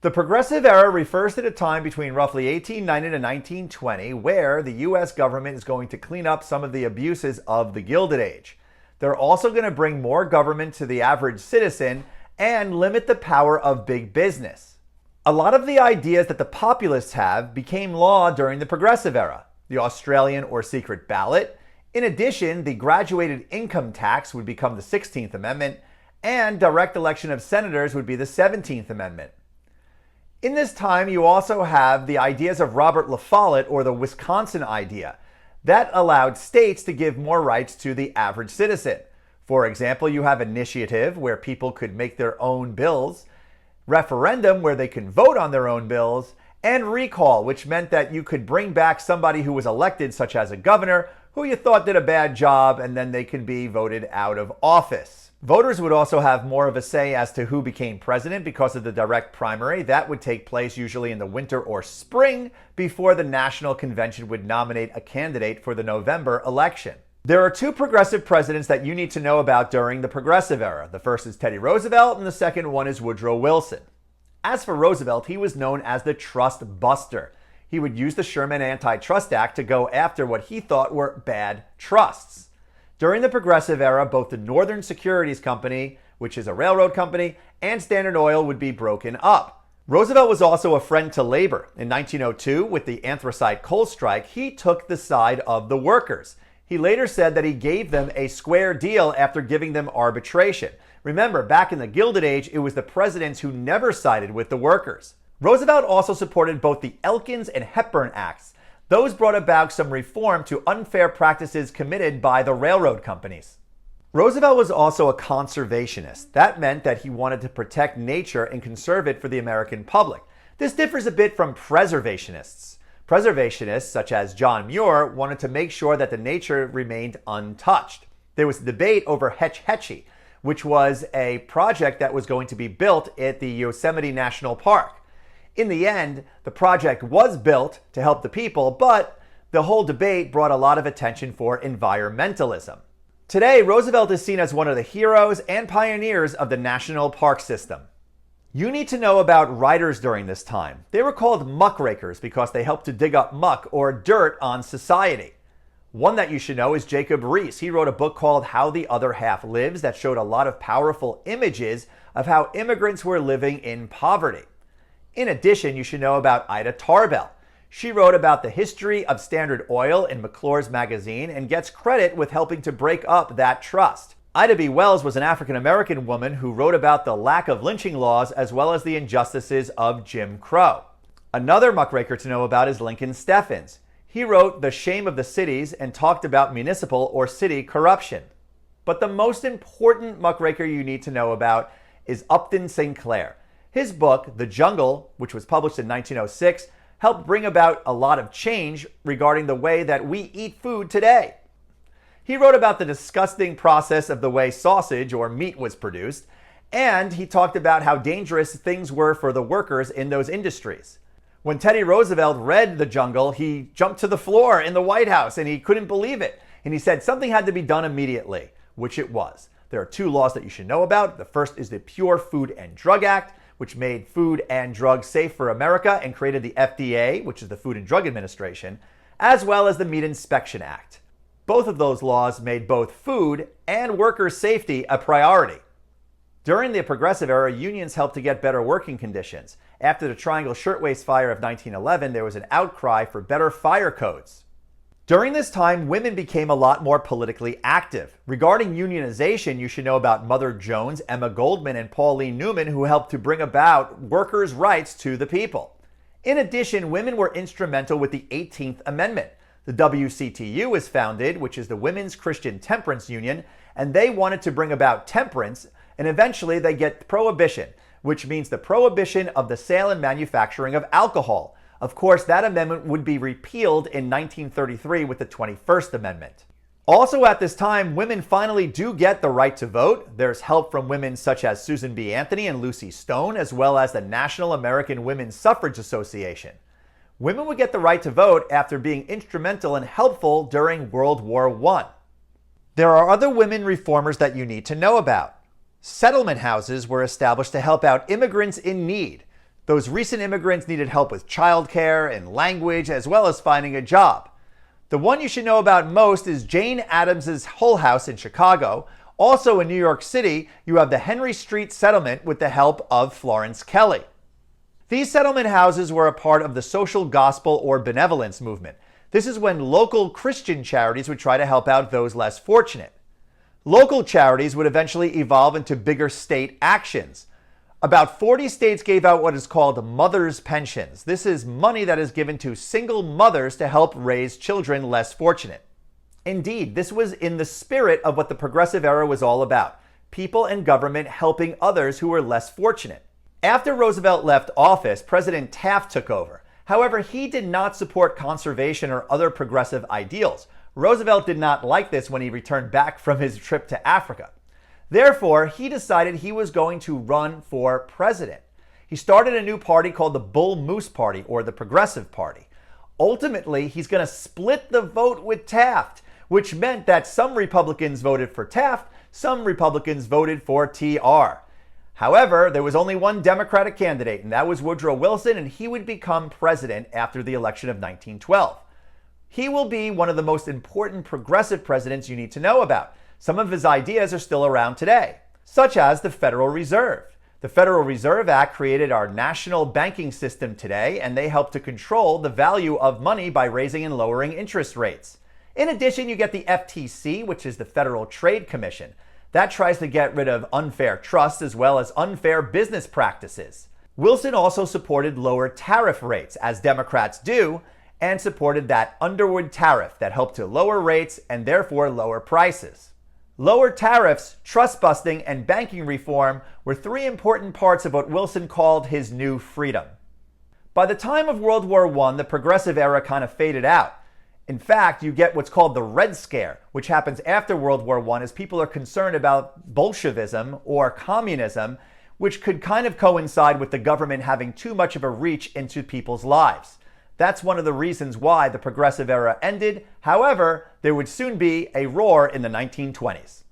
The Progressive Era refers to the time between roughly 1890 to 1920 where the U.S. government is going to clean up some of the abuses of the Gilded Age. They're also going to bring more government to the average citizen and limit the power of big business. A lot of the ideas that the populists have became law during the Progressive Era. The Australian or secret ballot. In addition, the graduated income tax would become the 16th Amendment, and direct election of senators would be the 17th Amendment. In this time, you also have the ideas of Robert La Follette, or the Wisconsin idea. That allowed states to give more rights to the average citizen. For example, you have initiative, where people could make their own bills, referendum, where they can vote on their own bills, and recall, which meant that you could bring back somebody who was elected, such as a governor, who you thought did a bad job, and then they could be voted out of office. Voters would also have more of a say as to who became president because of the direct primary. That would take place usually in the winter or spring before the National Convention would nominate a candidate for the November election. There are two progressive presidents that you need to know about during the Progressive Era. The first is Teddy Roosevelt, and the second one is Woodrow Wilson. As for Roosevelt, he was known as the trust buster. He would use the Sherman Antitrust Act to go after what he thought were bad trusts. During the Progressive Era, both the Northern Securities Company, which is a railroad company, and Standard Oil would be broken up. Roosevelt was also a friend to labor. In 1902, with the anthracite coal strike, he took the side of the workers. He later said that he gave them a square deal after giving them arbitration. Remember, back in the Gilded Age, it was the presidents who never sided with the workers. Roosevelt also supported both the Elkins and Hepburn Acts. Those brought about some reform to unfair practices committed by the railroad companies. Roosevelt was also a conservationist. That meant that he wanted to protect nature and conserve it for the American public. This differs a bit from preservationists. Preservationists, such as John Muir, wanted to make sure that the nature remained untouched. There was a debate over Hetch Hetchy, which was a project that was going to be built at the Yosemite National Park. In the end, the project was built to help the people, but the whole debate brought a lot of attention for environmentalism. Today, Roosevelt is seen as one of the heroes and pioneers of the national park system. You need to know about writers during this time. They were called muckrakers because they helped to dig up muck or dirt on society. One that you should know is Jacob Riis. He wrote a book called How the Other Half Lives that showed a lot of powerful images of how immigrants were living in poverty. In addition, you should know about Ida Tarbell. She wrote about the history of Standard Oil in McClure's magazine and gets credit with helping to break up that trust. Ida B. Wells was an African-American woman who wrote about the lack of lynching laws as well as the injustices of Jim Crow. Another muckraker to know about is Lincoln Steffens. He wrote The Shame of the Cities and talked about municipal or city corruption. But the most important muckraker you need to know about is Upton Sinclair. His book, The Jungle, which was published in 1906, helped bring about a lot of change regarding the way that we eat food today. He wrote about the disgusting process of the way sausage or meat was produced, and he talked about how dangerous things were for the workers in those industries. When Teddy Roosevelt read The Jungle, he jumped to the floor in the White House and he couldn't believe it. And he said something had to be done immediately, which it was. There are two laws that you should know about. The first is the Pure Food and Drug Act, which made food and drugs safe for America and created the FDA, which is the Food and Drug Administration, as well as the Meat Inspection Act. Both of those laws made both food and worker safety a priority. During the Progressive Era, unions helped to get better working conditions. After the Triangle Shirtwaist Fire of 1911, there was an outcry for better fire codes. During this time, women became a lot more politically active. Regarding unionization, you should know about Mother Jones, Emma Goldman, and Pauline Newman, who helped to bring about workers' rights to the people. In addition, women were instrumental with the 18th Amendment. The WCTU was founded, which is the Women's Christian Temperance Union, and they wanted to bring about temperance, and eventually they get prohibition, which means the prohibition of the sale and manufacturing of alcohol. Of course, that amendment would be repealed in 1933 with the 21st Amendment. Also at this time, women finally do get the right to vote. There's help from women such as Susan B. Anthony and Lucy Stone, as well as the National American Women's Suffrage Association. Women would get the right to vote after being instrumental and helpful during World War I. There are other women reformers that you need to know about. Settlement houses were established to help out immigrants in need. Those recent immigrants needed help with childcare and language, as well as finding a job. The one you should know about most is Jane Addams's Hull House in Chicago. Also in New York City, you have the Henry Street Settlement with the help of Florence Kelley. These settlement houses were a part of the social gospel or benevolence movement. This is when local Christian charities would try to help out those less fortunate. Local charities would eventually evolve into bigger state actions. About 40 states gave out what is called mother's pensions. This is money that is given to single mothers to help raise children less fortunate. Indeed, this was in the spirit of what the Progressive Era was all about: people and government helping others who were less fortunate. After Roosevelt left office, President Taft took over. However, he did not support conservation or other progressive ideals. Roosevelt did not like this when he returned back from his trip to Africa. Therefore, he decided he was going to run for president. He started a new party called the Bull Moose Party, or the Progressive Party. Ultimately, he's going to split the vote with Taft, which meant that some Republicans voted for Taft, some Republicans voted for TR. However, there was only one Democratic candidate, and that was Woodrow Wilson, and he would become president after the election of 1912. He will be one of the most important progressive presidents you need to know about. Some of his ideas are still around today, such as the Federal Reserve. The Federal Reserve Act created our national banking system today, and they help to control the value of money by raising and lowering interest rates. In addition, you get the FTC, which is the Federal Trade Commission. That tries to get rid of unfair trusts as well as unfair business practices. Wilson also supported lower tariff rates, as Democrats do, and supported that Underwood tariff that helped to lower rates and therefore lower prices. Lower tariffs, trust busting, and banking reform were three important parts of what Wilson called his new freedom. By the time of World War I, the Progressive Era kind of faded out. In fact, you get what's called the Red Scare, which happens after World War I as people are concerned about Bolshevism or communism, which could kind of coincide with the government having too much of a reach into people's lives. That's one of the reasons why the Progressive Era ended. However, there would soon be a roar in the 1920s.